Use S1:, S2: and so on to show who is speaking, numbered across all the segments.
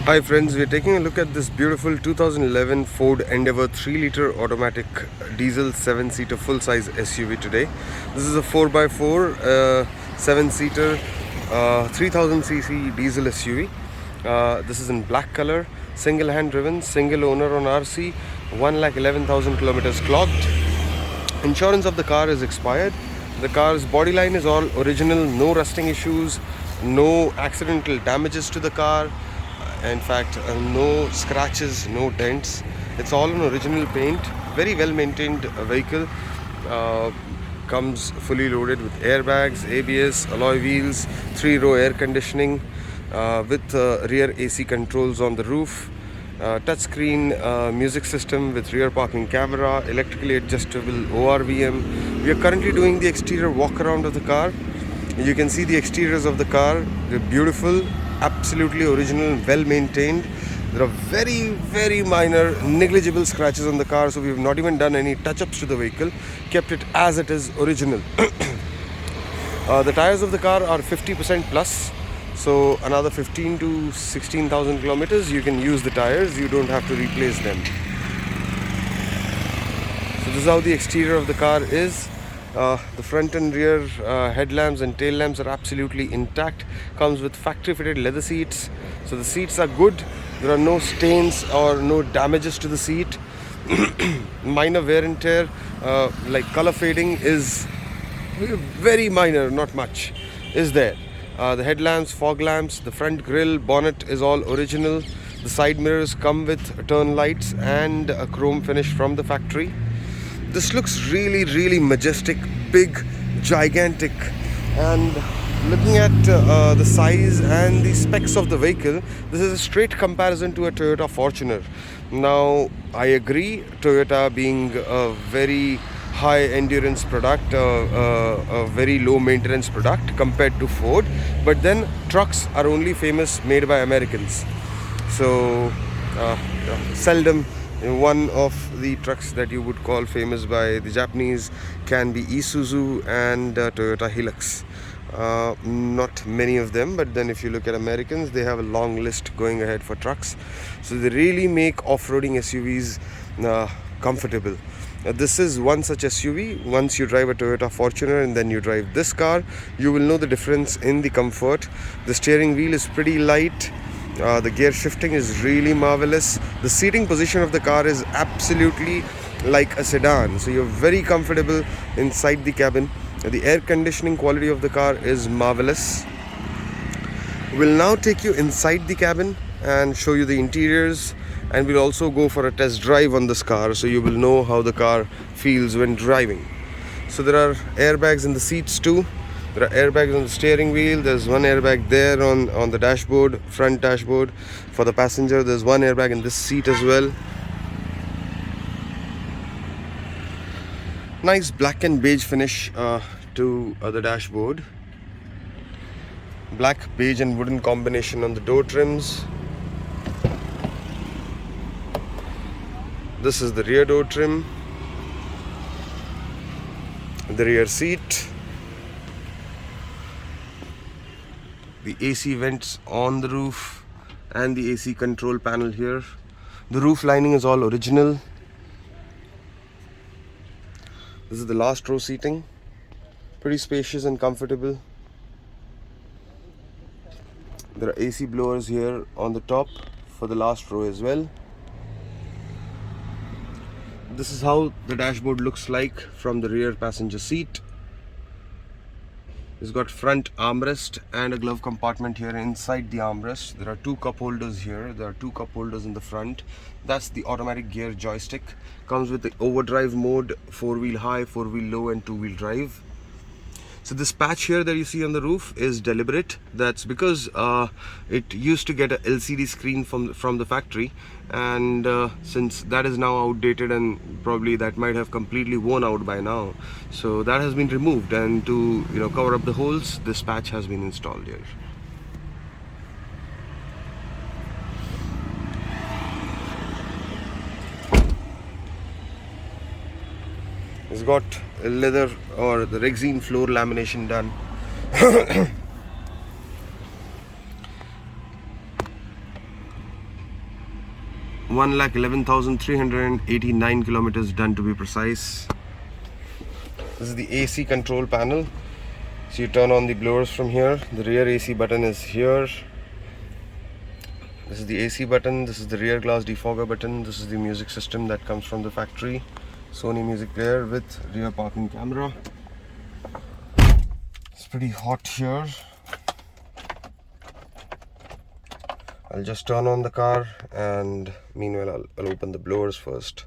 S1: Hi friends, we're taking a look at this beautiful 2011 Ford Endeavour 3-liter automatic diesel 7-seater full-size SUV today. This is a 4x4 7-seater 3000cc diesel SUV. This is in black color, single hand driven, single owner on RC, 1,11,000 kilometers clocked. Insurance of the car is expired. The car's body line is all original, no rusting issues, no accidental damages to the car. In fact, no scratches, no dents. It's all in original paint. Very well maintained vehicle. Comes fully loaded with airbags, ABS, alloy wheels, 3-row air conditioning with rear AC controls on the roof. Touchscreen music system with rear parking camera, electrically adjustable ORVM. We are currently doing the exterior walk around of the car. You can see the exteriors of the car. They're beautiful, absolutely original, well maintained. There are very minor negligible scratches on the car, so we have not even done any touch-ups to the vehicle, kept it as it is original. The tires of the car are 50% plus, so another 15 to 16,000 kilometers you can use the tires, you don't have to replace them. So this is how the exterior of the car is. The front and rear headlamps and tail lamps are absolutely intact. Comes with factory fitted leather seats, so the seats are good. There are no stains or no damages to the seat. Minor wear and tear, like color fading, is very minor, not much is there. The headlamps, fog lamps, the front grille, bonnet is all original. The side mirrors come with turn lights and a chrome finish from the factory. This looks really majestic, big, gigantic, and looking at the size and the specs of the vehicle, this is a straight comparison to a Toyota Fortuner. Now, I agree, Toyota being a very high endurance product, a very low maintenance product compared to Ford, but then trucks are only famous made by Americans. So seldom one of the trucks that you would call famous by the Japanese can be Isuzu and Toyota Hilux. Not many of them, but then if you look at Americans, they have a long list going ahead for trucks. So they really make off-roading SUVs comfortable. This is one such SUV. Once you drive a Toyota Fortuner and then you drive this car, you will know the difference in the comfort. The steering wheel is pretty light. The gear shifting is really marvelous. The seating position of the car is absolutely like a sedan, so you're very comfortable inside the cabin. The air conditioning quality of the car is marvelous. We'll now take you inside the cabin and show you the interiors, and we'll also go for a test drive on this car so you will know how the car feels when driving. So there are airbags in the seats too. There are airbags on the steering wheel. There's one airbag there on the dashboard, front dashboard. For the passenger, there's one airbag in this seat as well. Nice black and beige finish to the dashboard. Black, beige and wooden combination on the door trims. This is the rear door trim. The rear seat. The AC vents on the roof and the AC control panel here. The roof lining is all original. This is the last row seating. Pretty spacious and comfortable. There are AC blowers here on the top for the last row as well. This is how the dashboard looks like from the rear passenger seat. It's got front armrest and a glove compartment here inside the armrest. There are two cup holders here. There are two cup holders in the front. That's the automatic gear joystick. Comes with the overdrive mode, 4-wheel high, 4-wheel low and 2-wheel drive. So this patch here that you see on the roof is deliberate. That's because it used to get a LCD screen from the factory, and since that is now outdated and probably that might have completely worn out by now, so that has been removed, and to cover up the holes, this patch has been installed here. It's got a leather or the Rexine floor lamination done. 1,11,389 kilometers done, to be precise. This is the AC control panel. So you turn on the blowers from here. The rear AC button is here. This is the AC button. This is the rear glass defogger button. This is the music system that comes from the factory. Sony music player with rear parking camera. It's pretty hot here. I'll just turn on the car, and meanwhile I'll open the blowers first.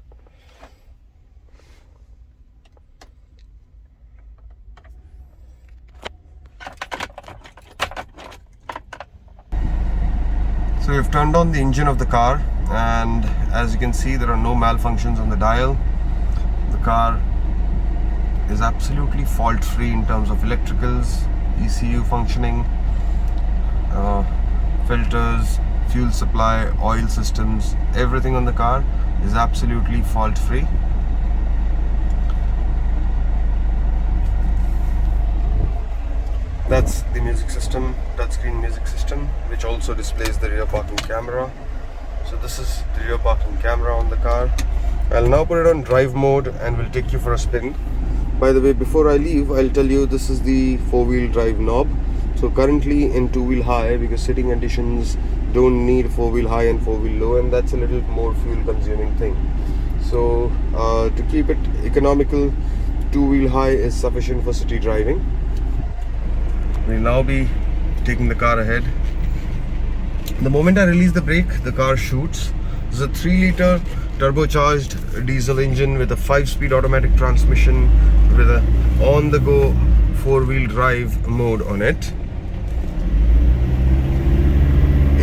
S1: So we've turned on the engine of the car, and as you can see, there are no malfunctions on the dial. The car is absolutely fault free in terms of electricals, ECU functioning, filters, fuel supply, oil systems, everything on the car is absolutely fault free. That's the music system, touchscreen music system, which also displays the rear parking camera. So this is the rear parking camera on the car. I'll now put it on drive mode and will take you for a spin. By the way, before I leave, I'll tell you this is the four-wheel drive knob. So currently in two-wheel high, because sitting conditions don't need four-wheel high and four-wheel low, and that's a little more fuel consuming thing. So to keep it economical, two-wheel high is sufficient for city driving. We'll now be taking the car ahead. The moment I release the brake, the car shoots. This is a 3-liter turbocharged diesel engine with a 5-speed automatic transmission with a on-the-go four-wheel drive mode on it.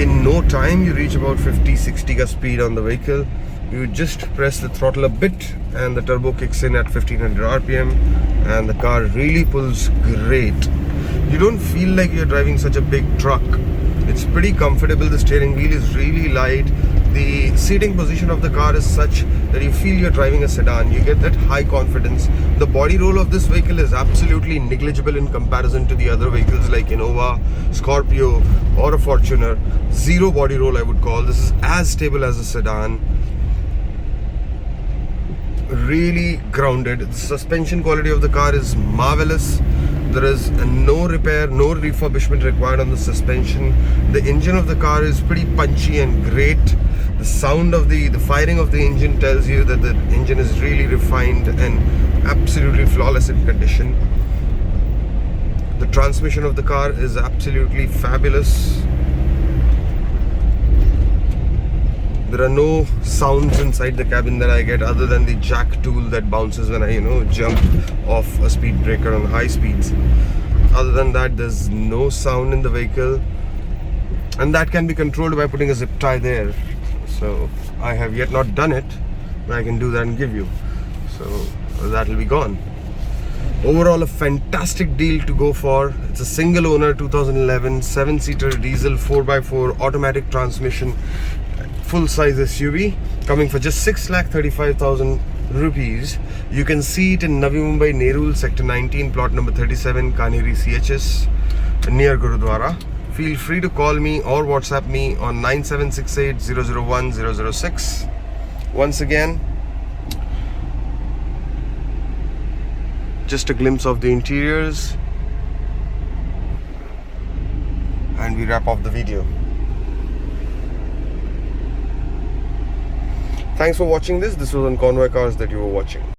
S1: In no time you reach about 50-60 ka speed on the vehicle. You just press the throttle a bit and the turbo kicks in at 1500 RPM, and the car really pulls great. You don't feel like you're driving such a big truck. It's pretty comfortable. The steering wheel is really light. The seating position of the car is such that you feel you're driving a sedan. You get that high confidence. The body roll of this vehicle is absolutely negligible in comparison to the other vehicles like Innova, Scorpio or a Fortuner. Zero body roll, I would call. This is as stable as a sedan. Really grounded. The suspension quality of the car is marvelous. There is no repair, no refurbishment required on the suspension. The engine of the car is pretty punchy and great. The sound of the firing of the engine tells you that the engine is really refined and absolutely flawless in condition. The transmission of the car is absolutely fabulous. There are no sounds inside the cabin that I get other than the jack tool that bounces when I, jump off a speed breaker on high speeds. Other than that, there's no sound in the vehicle, and that can be controlled by putting a zip tie there. So I have yet not done it, but I can do that and give you. So that will be gone. Overall, a fantastic deal to go for. It's a single owner 2011 7-seater diesel 4x4 automatic transmission full-size SUV coming for just 6,35,000 rupees. You can see it in Navi, Mumbai, Nerul, Sector 19, plot number 37, Kanheri CHS, near Gurudwara. Feel free to call me or WhatsApp me on 9768 001 006. Once again, just a glimpse of the interiors, and we wrap up the video. Thanks for watching this. This was on Convoy Cars that you were watching.